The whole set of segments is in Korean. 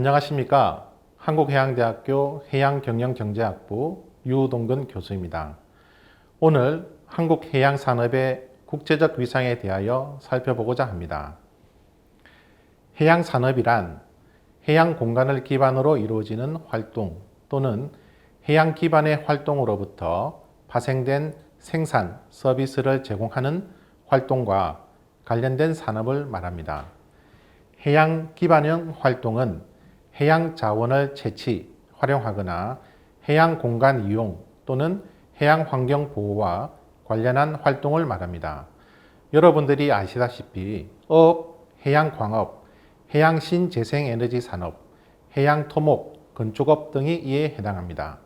안녕하십니까. 한국해양대학교 해양경영경제학부 유동근 교수입니다. 오늘 한국해양산업의 국제적 위상에 대하여 살펴보고자 합니다. 해양산업이란 해양 공간을 기반으로 이루어지는 활동 또는 해양 기반의 활동으로부터 파생된 생산, 서비스를 제공하는 활동과 관련된 산업을 말합니다. 해양 기반형 활동은 해양 자원을 채취, 활용하거나 해양 공간 이용 또는 해양 환경 보호와 관련한 활동을 말합니다. 여러분들이 아시다시피 어업, 해양 광업, 해양 신재생에너지 산업, 해양 토목, 건축업 등이 이에 해당합니다.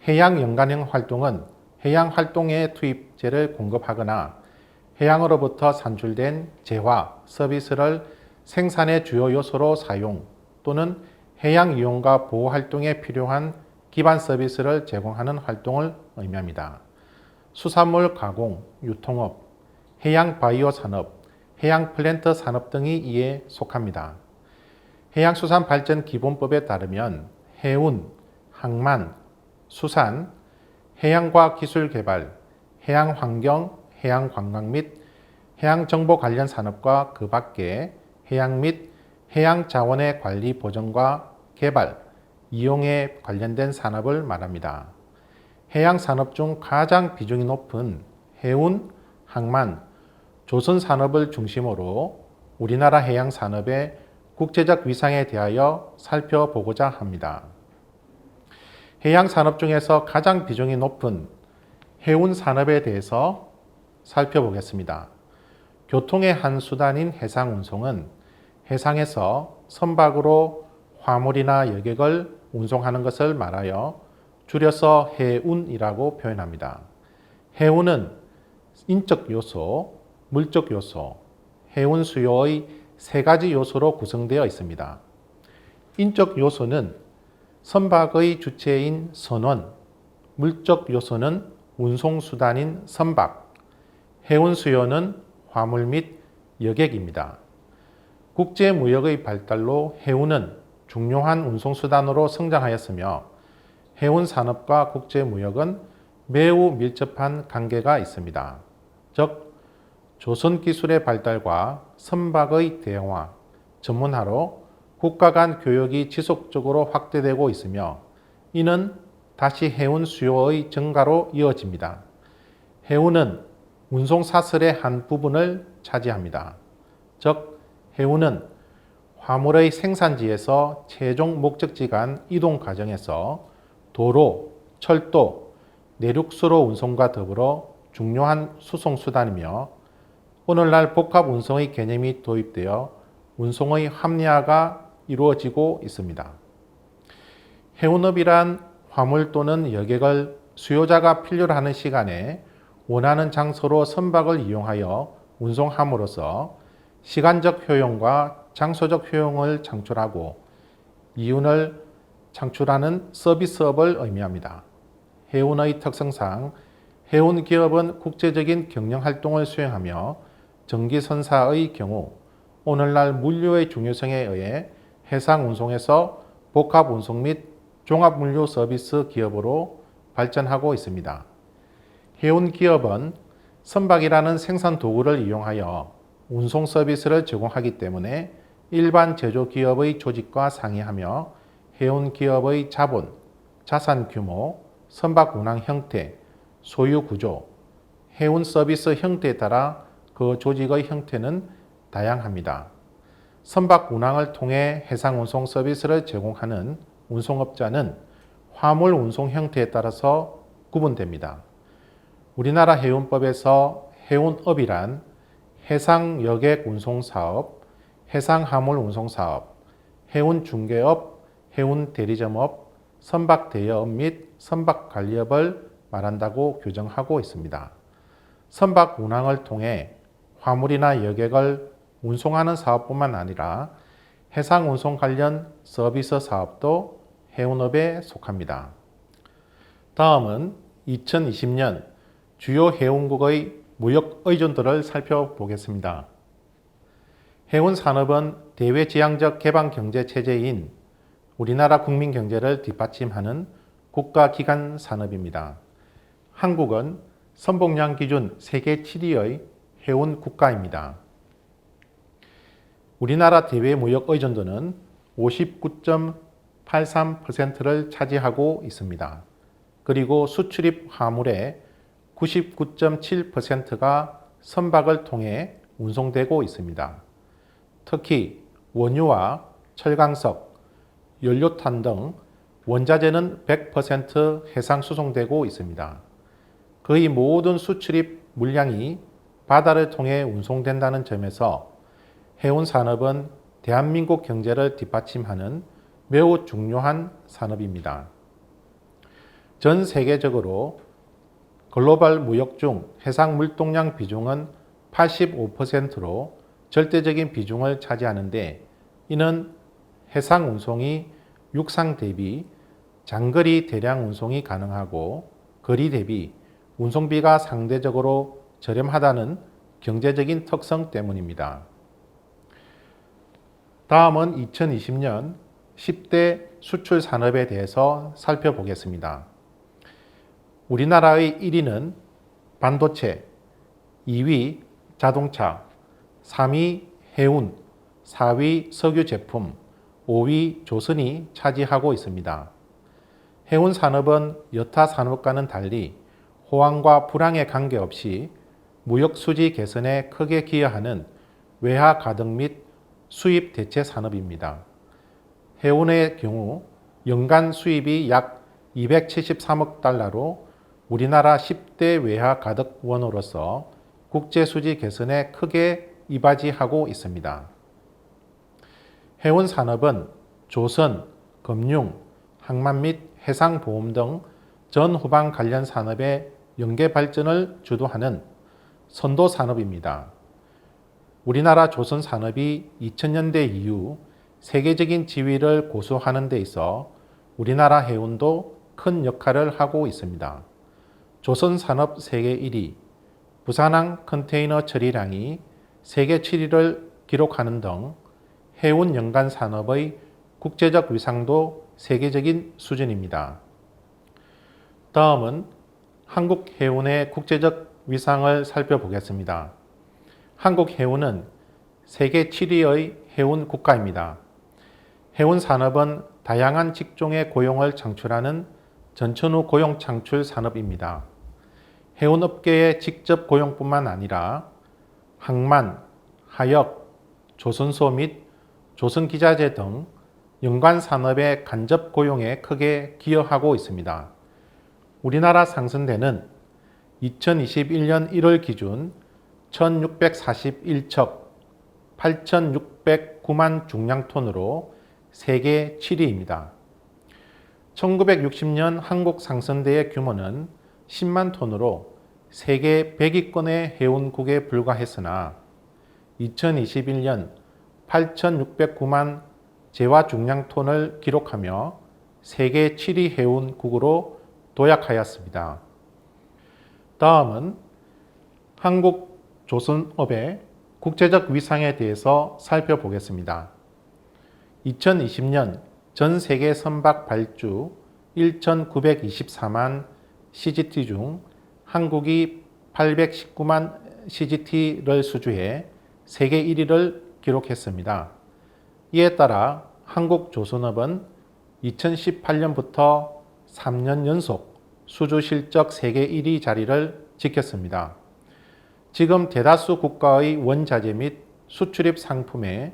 해양 연관형 활동은 해양 활동에 투입재를 공급하거나 해양으로부터 산출된 재화, 서비스를 생산의 주요 요소로 사용 또는 해양 이용과 보호 활동에 필요한 기반 서비스를 제공하는 활동을 의미합니다. 수산물 가공, 유통업, 해양 바이오 산업, 해양 플랜트 산업 등이 이에 속합니다. 해양수산발전기본법에 따르면 해운, 항만, 수산, 해양과학 기술 개발, 해양환경, 해양관광 및 해양정보 관련 산업과 그 밖에 해양 및 해양자원의 관리 보전과 개발, 이용에 관련된 산업을 말합니다. 해양산업 중 가장 비중이 높은 해운, 항만, 조선산업을 중심으로 우리나라 해양산업의 국제적 위상에 대하여 살펴보고자 합니다. 해양산업 중에서 가장 비중이 높은 해운산업에 대해서 살펴보겠습니다. 교통의 한 수단인 해상운송은 해상에서 선박으로 화물이나 여객을 운송하는 것을 말하여 줄여서 해운이라고 표현합니다. 해운은 인적 요소, 물적 요소, 해운 수요의 세 가지 요소로 구성되어 있습니다. 인적 요소는 선박의 주체인 선원, 물적 요소는 운송수단인 선박, 해운 수요는 화물 및 여객입니다. 국제무역의 발달로 해운은 중요한 운송수단으로 성장하였으며 해운 산업과 국제무역은 매우 밀접한 관계가 있습니다. 즉, 조선 기술의 발달과 선박의 대형화, 전문화로 국가 간 교역이 지속적으로 확대되고 있으며 이는 다시 해운 수요의 증가로 이어집니다. 해운은 운송사슬의 한 부분을 차지합니다. 즉, 해운은 화물의 생산지에서 최종 목적지 간 이동 과정에서 도로, 철도, 내륙수로 운송과 더불어 중요한 수송수단이며 오늘날 복합 운송의 개념이 도입되어 운송의 합리화가 이루어지고 있습니다. 해운업이란 화물 또는 여객을 수요자가 필요로 하는 시간에 원하는 장소로 선박을 이용하여 운송함으로써 시간적 효용과 장소적 효용을 창출하고 이윤을 창출하는 서비스업을 의미합니다. 해운의 특성상 해운기업은 국제적인 경영활동을 수행하며 전기선사의 경우 오늘날 물류의 중요성에 의해 해상운송에서 복합운송 및 종합물류 서비스 기업으로 발전하고 있습니다. 해운기업은 선박이라는 생산 도구를 이용하여 운송 서비스를 제공하기 때문에 일반 제조기업의 조직과 상의하며 해운기업의 자본, 자산 규모, 선박 운항 형태, 소유 구조, 해운 서비스 형태에 따라 그 조직의 형태는 다양합니다. 선박 운항을 통해 해상 운송 서비스를 제공하는 운송업자는 화물 운송 형태에 따라서 구분됩니다. 우리나라 해운법에서 해운업이란 해상 여객 운송 사업, 해상 화물 운송 사업, 해운 중개업, 해운 대리점업, 선박 대여업 및 선박 관리업을 말한다고 규정하고 있습니다. 선박 운항을 통해 화물이나 여객을 운송하는 사업뿐만 아니라 해상 운송 관련 서비스 사업도 해운업에 속합니다. 다음은 2020년 주요 해운국의 무역 의존도를 살펴보겠습니다. 해운 산업은 대외지향적 개방 경제 체제인 우리나라 국민 경제를 뒷받침하는 국가기관 산업입니다. 한국은 선봉량 기준 세계 7위의 해운 국가입니다. 우리나라 대외 무역 의존도는 59.83%를 차지하고 있습니다. 그리고 수출입 화물의 99.7%가 선박을 통해 운송되고 있습니다. 특히 원유와 철강석, 연료탄 등 원자재는 100% 해상 수송되고 있습니다. 거의 모든 수출입 물량이 바다를 통해 운송된다는 점에서 해운 산업은 대한민국 경제를 뒷받침하는 매우 중요한 산업입니다. 전 세계적으로 글로벌 무역 중 해상 물동량 비중은 85%로 절대적인 비중을 차지하는데, 이는 해상 운송이 육상 대비 장거리 대량 운송이 가능하고 거리 대비 운송비가 상대적으로 저렴하다는 경제적인 특성 때문입니다. 다음은 2020년 10대 수출 산업에 대해서 살펴보겠습니다. 우리나라의 1위는 반도체, 2위 자동차, 3위 해운, 4위 석유 제품, 5위 조선이 차지하고 있습니다. 해운 산업은 여타 산업과는 달리 호황과 불황에 관계없이 무역 수지 개선에 크게 기여하는 외화 가득 및 수입 대체 산업입니다. 해운의 경우 연간 수입이 약 273억 달러로 우리나라 10대 외화 가득 원으로서 국제 수지 개선에 크게 이바지하고 있습니다. 해운 산업은 조선, 금융, 항만 및 해상보험 등 전후방 관련 산업의 연계 발전을 주도하는 선도 산업입니다. 우리나라 조선 산업이 2000년대 이후 세계적인 지위를 고수하는 데 있어 우리나라 해운도 큰 역할을 하고 있습니다. 조선 산업 세계 1위, 부산항 컨테이너 처리량이 세계 7위를 기록하는 등 해운 연간 산업의 국제적 위상도 세계적인 수준입니다. 다음은 한국 해운의 국제적 위상을 살펴보겠습니다. 한국 해운은 세계 7위의 해운 국가입니다. 해운 산업은 다양한 직종의 고용을 창출하는 전천후 고용 창출 산업입니다. 해운업계의 직접 고용뿐만 아니라 항만, 하역, 조선소 및 조선기자재 등 연관 산업의 간접 고용에 크게 기여하고 있습니다. 우리나라 상선대는 2021년 1월 기준 1641척, 8609만 중량톤으로 세계 7위입니다. 1960년 한국 상선대의 규모는 10만 톤으로 세계 100위권의 해운국에 불과했으나 2021년 8609만 제화 중량톤을 기록하며 세계 7위 해운국으로 도약하였습니다. 다음은 한국 조선업의 국제적 위상에 대해서 살펴보겠습니다. 2020년 전 세계 선박 발주 1,924만 CGT 중 한국이 819만 CGT를 수주해 세계 1위를 기록했습니다. 이에 따라 한국 조선업은 2018년부터 3년 연속 수주 실적 세계 1위 자리를 지켰습니다. 지금 대다수 국가의 원자재 및 수출입 상품의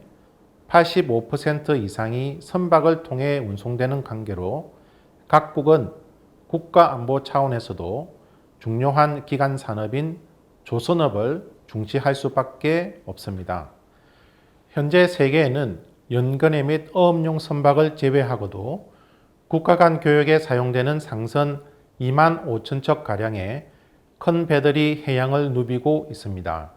85% 이상이 선박을 통해 운송되는 관계로 각국은 국가안보 차원에서도 중요한 기간 산업인 조선업을 중시할 수밖에 없습니다. 현재 세계에는 연근해 및 어업용 선박을 제외하고도 국가 간 교역에 사용되는 상선 2만 5천 척가량의 큰 배들이 해양을 누비고 있습니다.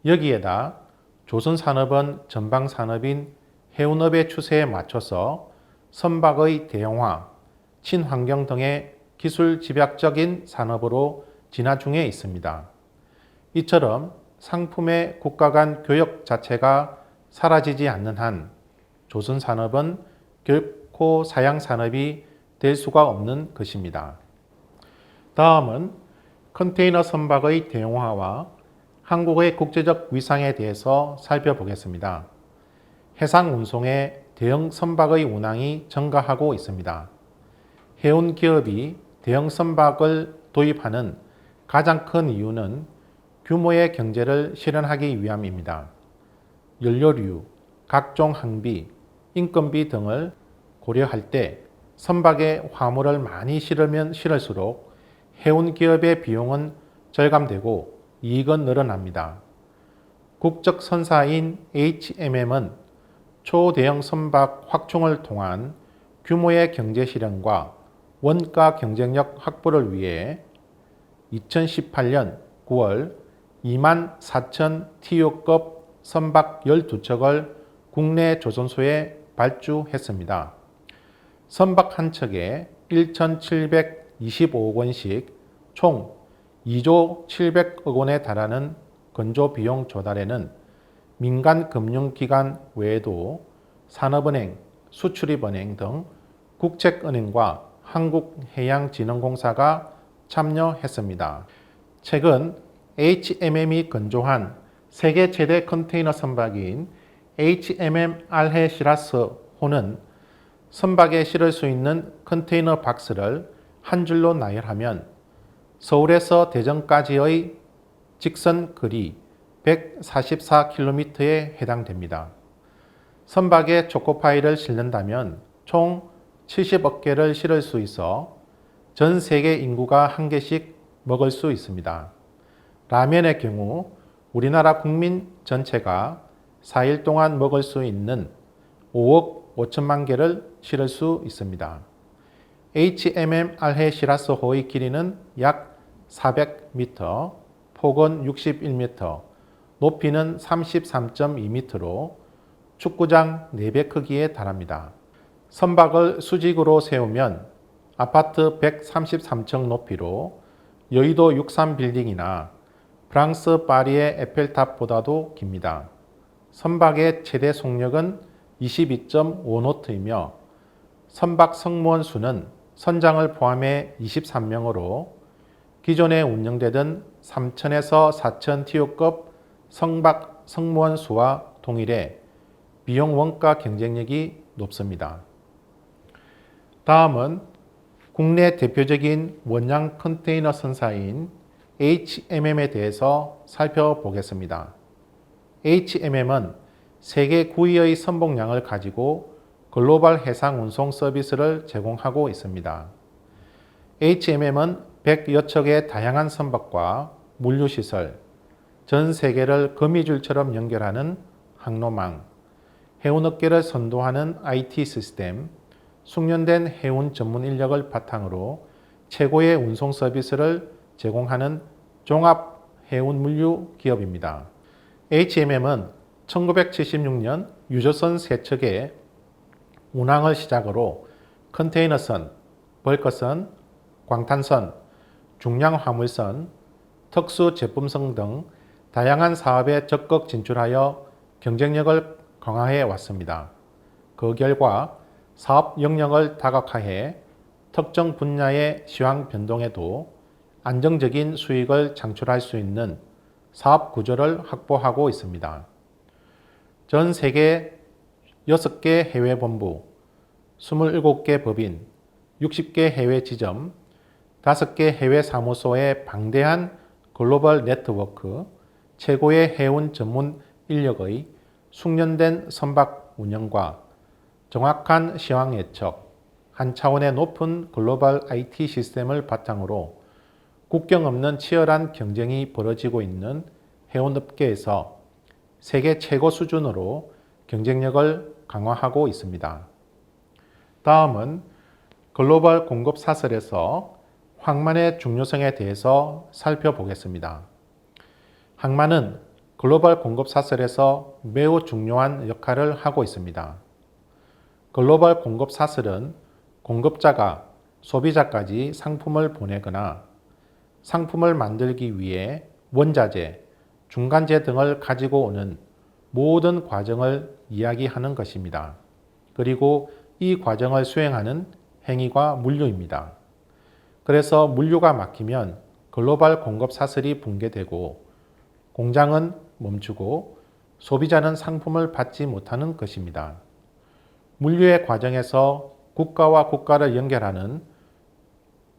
여기에다 조선산업은 전방산업인 해운업의 추세에 맞춰서 선박의 대형화, 친환경 등의 기술 집약적인 산업으로 진화 중에 있습니다. 이처럼 상품의 국가 간 교역 자체가 사라지지 않는 한 조선산업은 결코 고사양 산업이 될 수가 없는 것입니다. 다음은 컨테이너 선박의 대용화와 한국의 국제적 위상에 대해서 살펴보겠습니다. 해상 운송의 대형 선박의 운항이 증가하고 있습니다. 해운 기업이 대형 선박을 도입하는 가장 큰 이유는 규모의 경제를 실현하기 위함입니다. 연료류, 각종 항비, 인건비 등을 고려할 때 선박에 화물을 많이 실으면 실을수록 해운 기업의 비용은 절감되고 이익은 늘어납니다. 국적 선사인 HMM은 초대형 선박 확충을 통한 규모의 경제 실현과 원가 경쟁력 확보를 위해 2018년 9월 24,000 TU급 선박 12척을 국내 조선소에 발주했습니다. 선박 한 척에 1,725억 원씩 총 2조 700억 원에 달하는 건조 비용 조달에는 민간 금융기관 외에도 산업은행, 수출입은행 등 국책은행과 한국해양진흥공사가 참여했습니다. 최근 HMM이 건조한 세계 최대 컨테이너 선박인 HMM 알헤 시라스호는 선박에 실을 수 있는 컨테이너 박스를 한 줄로 나열하면 서울에서 대전까지의 직선 거리 144km에 해당됩니다. 선박에 초코파이를 실는다면 총 70억 개를 실을 수 있어 전 세계 인구가 한 개씩 먹을 수 있습니다. 라면의 경우 우리나라 국민 전체가 4일 동안 먹을 수 있는 5억 5천만 개를 실을 수 있습니다. HMM 알헤 시라스호의 길이는 약 400m, 폭은 61m, 높이는 33.2m로 축구장 4배 크기에 달합니다. 선박을 수직으로 세우면 아파트 133층 높이로 여의도 63빌딩이나 프랑스 파리의 에펠탑보다도 깁니다. 선박의 최대 속력은 22.5노트이며 선박 승무원 수는 선장을 포함해 23명으로 기존에 운영되던 3,000에서 4,000 TU급 선박 승무원 수와 동일해 비용 원가 경쟁력이 높습니다. 다음은 국내 대표적인 원양 컨테이너 선사인 HMM에 대해서 살펴보겠습니다. HMM은 세계 9위의 선봉량을 가지고 글로벌 해상 운송 서비스를 제공하고 있습니다. HMM은 100여 척의 다양한 선박과 물류시설, 전 세계를 거미줄처럼 연결하는 항로망, 해운업계를 선도하는 IT 시스템, 숙련된 해운 전문 인력을 바탕으로 최고의 운송 서비스를 제공하는 종합 해운 물류 기업입니다. HMM은 1976년 유조선 3척의 운항을 시작으로 컨테이너선, 벌커선, 광탄선, 중량 화물선, 특수 제품선 등 다양한 사업에 적극 진출하여 경쟁력을 강화해 왔습니다. 그 결과 사업 영역을 다각화해 특정 분야의 시황 변동에도 안정적인 수익을 창출할 수 있는 사업 구조를 확보하고 있습니다. 전 세계 6개 해외 본부, 27개 법인, 60개 해외 지점, 5개 해외 사무소의 방대한 글로벌 네트워크, 최고의 해운 전문 인력의 숙련된 선박 운영과 정확한 시황 예측, 한 차원의 높은 글로벌 IT 시스템을 바탕으로 국경 없는 치열한 경쟁이 벌어지고 있는 해운업계에서 세계 최고 수준으로 경쟁력을 강화하고 있습니다. 다음은 글로벌 공급 사슬에서 항만의 중요성에 대해서 살펴보겠습니다. 항만은 글로벌 공급 사슬에서 매우 중요한 역할을 하고 있습니다. 글로벌 공급 사슬은 공급자가 소비자까지 상품을 보내거나 상품을 만들기 위해 원자재, 중간재 등을 가지고 오는 모든 과정을 이야기하는 것입니다. 그리고 이 과정을 수행하는 행위가 물류입니다. 그래서 물류가 막히면 글로벌 공급 사슬이 붕괴되고 공장은 멈추고 소비자는 상품을 받지 못하는 것입니다. 물류의 과정에서 국가와 국가를 연결하는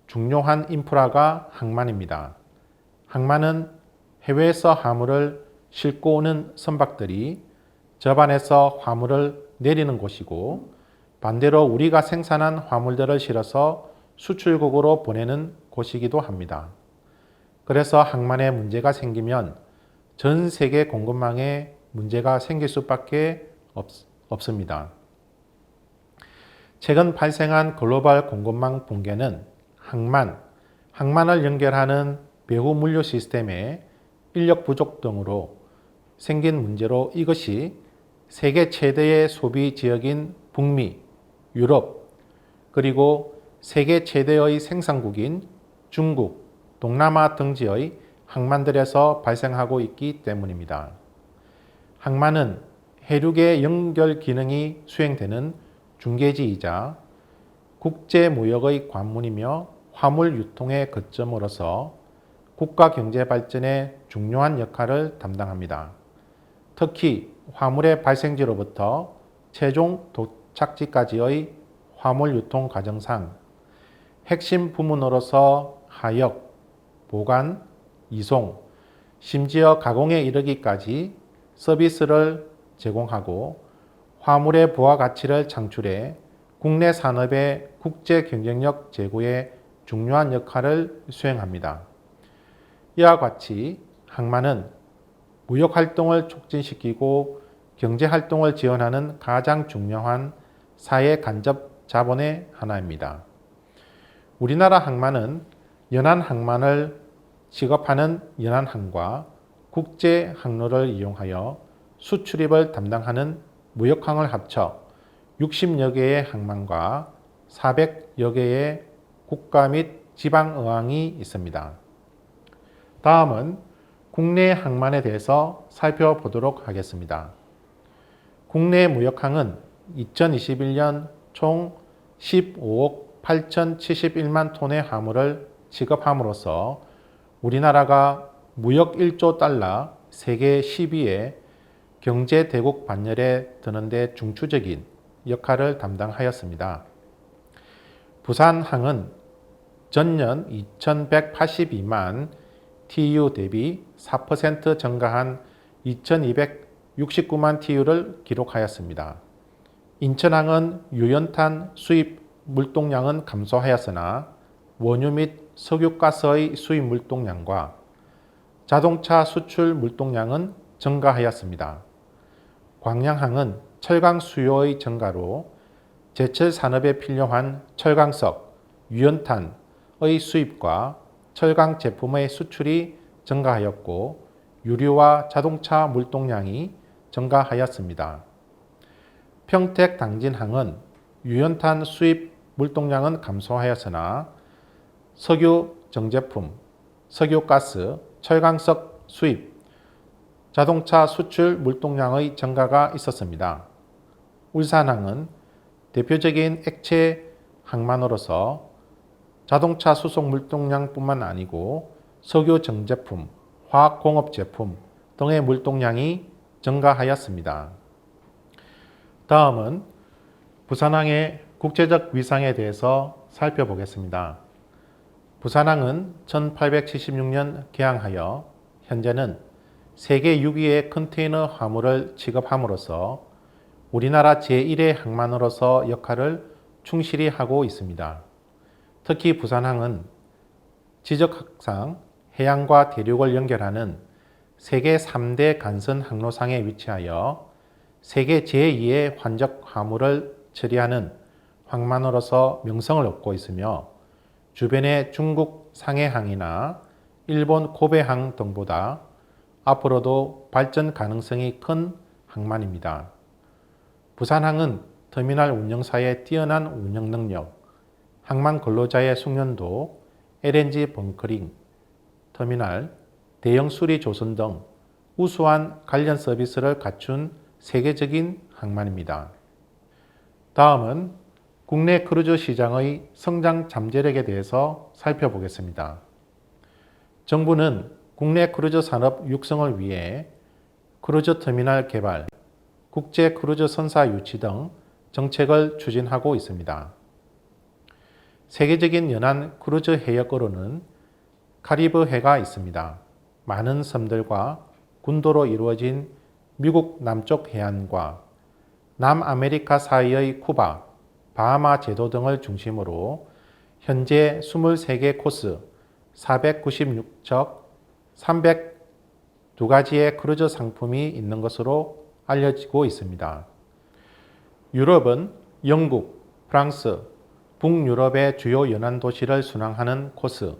중요한 인프라가 항만입니다. 항만은 해외에서 화물을 싣고 오는 선박들이 접안에서 화물을 내리는 곳이고 반대로 우리가 생산한 화물들을 실어서 수출국으로 보내는 곳이기도 합니다. 그래서 항만에 문제가 생기면 전 세계 공급망에 문제가 생길 수밖에 없습니다. 최근 발생한 글로벌 공급망 붕괴는 항만을 연결하는 배후 물류 시스템의 인력 부족 등으로 생긴 문제로 이것이 세계 최대의 소비 지역인 북미, 유럽, 그리고 세계 최대의 생산국인 중국, 동남아 등지의 항만들에서 발생하고 있기 때문입니다. 항만은 해륙의 연결 기능이 수행되는 중개지이자 국제무역의 관문이며 화물 유통의 거점으로서 국가 경제 발전에 중요한 역할을 담당합니다. 특히 화물의 발생지로부터 최종 도착지까지의 화물 유통 과정상 핵심 부문으로서 하역, 보관, 이송, 심지어 가공에 이르기까지 서비스를 제공하고 화물의 부가가치를 창출해 국내 산업의 국제 경쟁력 제고에 중요한 역할을 수행합니다. 이와 같이 항만은 무역활동을 촉진시키고 경제활동을 지원하는 가장 중요한 사회 간접 자본의 하나입니다. 우리나라 항만은 연안항만을 취급하는 연안항과 국제항로를 이용하여 수출입을 담당하는 무역항을 합쳐 60여 개의 항만과 400여 개의 국가 및 지방어항이 있습니다. 다음은 국내 항만에 대해서 살펴보도록 하겠습니다. 국내 무역항은 2021년 총 15억 8,071만 톤의 화물을 취급함으로써 우리나라가 무역 1조 달러 세계 10위의 경제대국 반열에 드는 데 중추적인 역할을 담당하였습니다. 부산항은 전년 2,182만 TEU 대비 4% 증가한 2,269만 TEU를 기록하였습니다. 인천항은 유연탄 수입 물동량은 감소하였으나 원유 및 석유가스의 수입 물동량과 자동차 수출 물동량은 증가하였습니다. 광양항은 철강 수요의 증가로 제철 산업에 필요한 철강석, 유연탄의 수입과 철강 제품의 수출이 증가하였고 유류와 자동차 물동량이 증가하였습니다. 평택 당진항은 유연탄 수입 물동량은 감소하였으나 석유 정제품, 석유가스, 철강석 수입, 자동차 수출 물동량의 증가가 있었습니다. 울산항은 대표적인 액체 항만으로서 자동차 수송 물동량뿐만 아니고 석유 정제품, 화학공업 제품 등의 물동량이 증가하였습니다. 다음은 부산항의 국제적 위상에 대해서 살펴보겠습니다. 부산항은 1876년 개항하여 현재는 세계 6위의 컨테이너 화물을 취급함으로써 우리나라 제1의 항만으로서 역할을 충실히 하고 있습니다. 특히 부산항은 지적학상 해양과 대륙을 연결하는 세계 3대 간선 항로상에 위치하여 세계 제2의 환적 화물을 처리하는 항만으로서 명성을 얻고 있으며 주변의 중국 상해항이나 일본 고베항 등보다 앞으로도 발전 가능성이 큰 항만입니다. 부산항은 터미널 운영사의 뛰어난 운영 능력, 항만 근로자의 숙련도, LNG 벙커링, 터미널, 대형 수리 조선 등 우수한 관련 서비스를 갖춘 세계적인 항만입니다. 다음은 국내 크루즈 시장의 성장 잠재력에 대해서 살펴보겠습니다. 정부는 국내 크루즈 산업 육성을 위해 크루즈 터미널 개발, 국제 크루즈 선사 유치 등 정책을 추진하고 있습니다. 세계적인 연안 크루즈 해역으로는 카리브해가 있습니다. 많은 섬들과 군도로 이루어진 미국 남쪽 해안과 남아메리카 사이의 쿠바, 바하마 제도 등을 중심으로 현재 23개 코스, 496척, 302가지의 크루즈 상품이 있는 것으로 알려지고 있습니다. 유럽은 영국, 프랑스, 북유럽의 주요 연안 도시를 순항하는 코스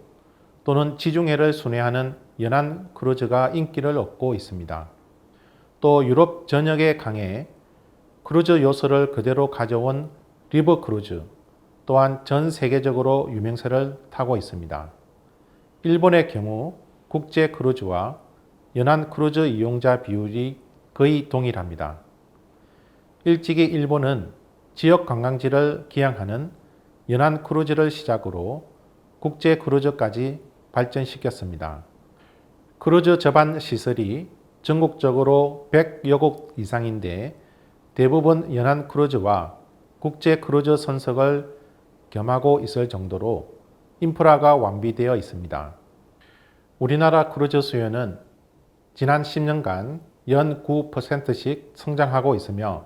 또는 지중해를 순회하는 연안 크루즈가 인기를 얻고 있습니다. 또 유럽 전역에 강해 크루즈 요소를 그대로 가져온 리버 크루즈 또한 전 세계적으로 유명세를 타고 있습니다. 일본의 경우 국제 크루즈와 연안 크루즈 이용자 비율이 거의 동일합니다. 일찍이 일본은 지역 관광지를 기항하는 연안 크루즈를 시작으로 국제 크루즈까지 발전시켰습니다. 크루즈 접안 시설이 전국적으로 100여 곳 이상인데 대부분 연안 크루즈와 국제 크루즈 선석을 겸하고 있을 정도로 인프라가 완비되어 있습니다. 우리나라 크루즈 수요는 지난 10년간 연 9%씩 성장하고 있으며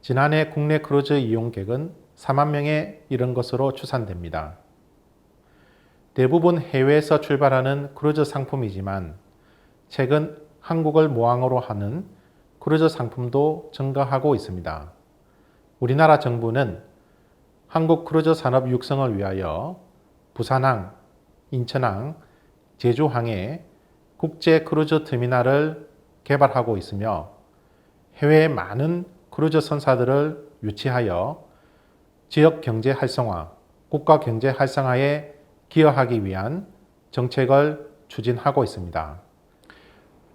지난해 국내 크루즈 이용객은 4만 명에 이른 것으로 추산됩니다. 대부분 해외에서 출발하는 크루즈 상품이지만 최근 한국을 모항으로 하는 크루즈 상품도 증가하고 있습니다. 우리나라 정부는 한국 크루즈 산업 육성을 위하여 부산항, 인천항, 제주항에 국제 크루즈 터미널을 개발하고 있으며 해외에 많은 크루즈 선사들을 유치하여 지역 경제 활성화, 국가 경제 활성화에 기여하기 위한 정책을 추진하고 있습니다.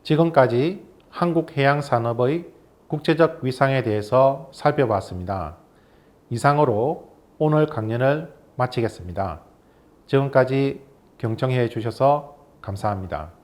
지금까지 한국 해양 산업의 국제적 위상에 대해서 살펴봤습니다. 이상으로 오늘 강연을 마치겠습니다. 지금까지 경청해 주셔서 감사합니다.